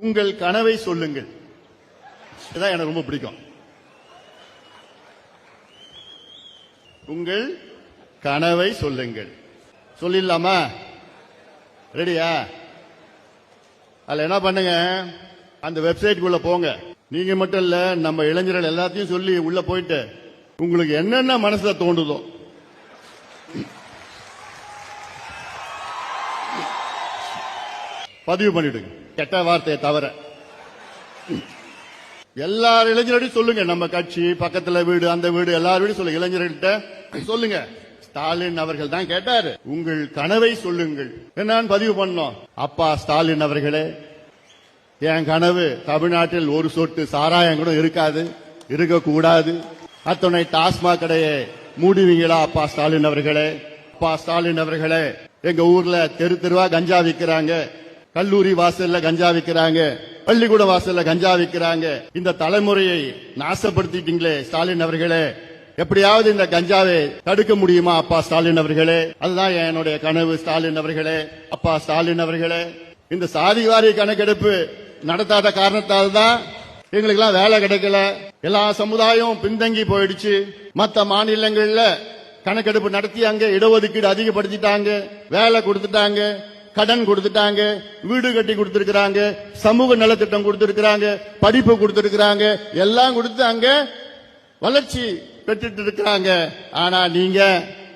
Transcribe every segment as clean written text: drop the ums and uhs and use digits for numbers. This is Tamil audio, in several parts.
உங்கள் கனவை சொல்லுங்கள். இதுதான் எனக்கு ரொம்ப பிடிக்கும். உங்கள் கனவை சொல்லுங்கள். சொல்லிடலாமா? ரெடியா? அதுல என்ன பண்ணுங்க, அந்த வெப்சைட்டுக்குள்ள போங்க. நீங்க மட்டும் இல்ல, நம்ம இளைஞர்கள் எல்லாத்தையும் சொல்லி உள்ள போயிட்டு உங்களுக்கு என்னென்ன மனசுல தோண்டுதோ பதிவு பண்ணிடுங்க. கெட்ட வார்த்தையை தவிர எல்லா இளைஞர்களையும் சொல்லுங்க. நம்ம கட்சி பக்கத்துல வீடு, அந்த வீடு, எல்லாரும் சொல்லுங்க. இளைஞர்கள்ட்ட சொல்லுங்க. ஸ்டாலின் அவர்கள் தான் கேட்டாரு, உங்கள் கனவை சொல்லுங்கள். என்னன்னு பதிவு பண்ணோம். அப்பா ஸ்டாலின் அவர்களே, என் கனவு தமிழ்நாட்டில் ஒரு சொட்டு சாராயம் கூட இருக்காது, இருக்கக்கூடாது. அத்தனை டாஸ்மாக் கடையை மூடுவீங்களா அப்பா ஸ்டாலின் அவர்களே? அப்பா ஸ்டாலின் அவர்களே, எங்க ஊர்ல தெரு தெருவா கஞ்சா விற்கிறாங்க, கல்லூரி வாசல்ல கஞ்சா விற்கிறாங்க, பள்ளிக்கூட வாசல்ல கஞ்சா விற்கிறாங்க. இந்த தலைமுறையை நாசப்படுத்திட்டீங்களே ஸ்டாலின் அவர்களே, எப்படியாவது இந்த கஞ்சாவை தடுக்க முடியுமா அப்பா ஸ்டாலின் அவர்களே? அதுதான் என்னுடைய கனவு ஸ்டாலின் அவர்களே. அப்பா ஸ்டாலின் அவர்களே, இந்த சாதிவாரி கணக்கெடுப்பு நடத்தாத காரணத்தால் தான் எங்களுக்கு எல்லாம் வேலை கிடைக்கல. எல்லா சமுதாயம் பின்தங்கி போயிடுச்சு. மற்ற மாநிலங்கள்ல கணக்கெடுப்பு நடத்தி அங்க இடஒதுக்கீடு அதிகப்படுத்திட்டாங்க, வேலை கொடுத்துட்டாங்க, கடன் கொடுத்துட்டாங்க, வீடு கட்டி கொடுத்திருக்கிறாங்க, சமூக நலத்திட்டம் கொடுத்திருக்கிறாங்க, படிப்பு கொடுத்திருக்கிறாங்க, எல்லாம் கொடுத்து அங்க வளர்ச்சி பெற்றுட்டு இருக்கிறாங்க. ஆனா நீங்க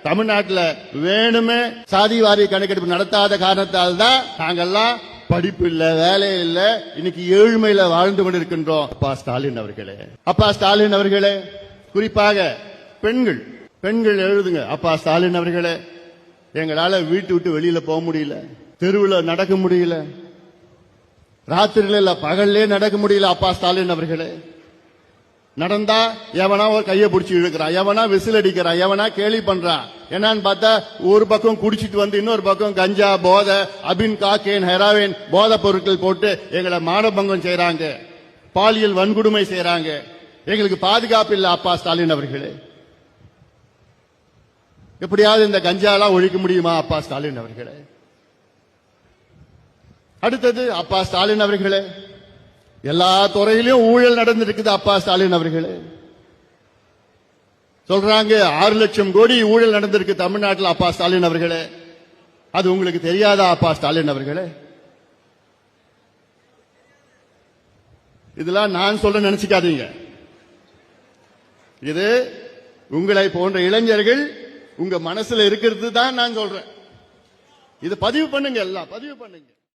தமிழ்நாட்டில் வேணுமே சாதிவாரி கணக்கெடுப்பு நடத்தாத காரணத்தால் தான் நாங்கெல்லாம் படிப்பு இல்ல, வேலை இல்ல, இன்னைக்கு ஏழ்மையில வாழ்ந்து கொண்டிருக்கின்றோம். அப்பா ஸ்டாலின் அவர்களே, அப்பா ஸ்டாலின் அவர்களே, குறிப்பாக பெண்கள் பெண்கள் எழுதுங்க. அப்பா ஸ்டாலின் அவர்களே, எங்களால வீட்டு விட்டு வெளியில போக முடியல, தெருவில் நடக்க முடியல, ராத்திரில இல்ல பகல்லே நடக்க முடியல. அப்பா ஸ்டாலின் அவர்களே, நடந்தா எவனா ஒரு கையை பிடிச்சி இழுக்கிறான், எவனா விசில் அடிக்கிறான், எவனா கேலி பண்றான். என்னன்னு பார்த்தா ஒரு பக்கம் குடிச்சிட்டு வந்து இன்னொரு பக்கம் கஞ்சா, போதை, அபின், காக்கேன், ஹெராவின் போதை பொருட்கள் போட்டு எங்களை மானபங்கம் செய்யறாங்க, பாலியல் வன்கொடுமை செய்யறாங்க. எங்களுக்கு பாதுகாப்பு இல்ல அப்பா ஸ்டாலின் அவர்களே. எப்படியாவது இந்த கஞ்சாலாம் ஒழிக்க முடியுமா அப்பா ஸ்டாலின் அவர்களே? அடுத்தது அப்பா ஸ்டாலின் அவர்களே, எல்லா துறையிலும் ஊழல் நடந்திருக்குது அப்பா ஸ்டாலின் அவர்களே. சொல்றாங்க 6 லட்சம் கோடி ஊழல் நடந்திருக்கு தமிழ்நாட்டில் அப்பா ஸ்டாலின் அவர்களே. அது உங்களுக்கு தெரியாதா அப்பா ஸ்டாலின் அவர்களே? இதெல்லாம் நான் சொல்ல நினைச்சுக்காதீங்க. இது உங்களை போன்ற இளைஞர்கள் உங்க மனசுல இருக்கிறது தான் நான் சொல்றேன். இது பதிவு பண்ணுங்க, எல்லாம் பதிவு பண்ணுங்க.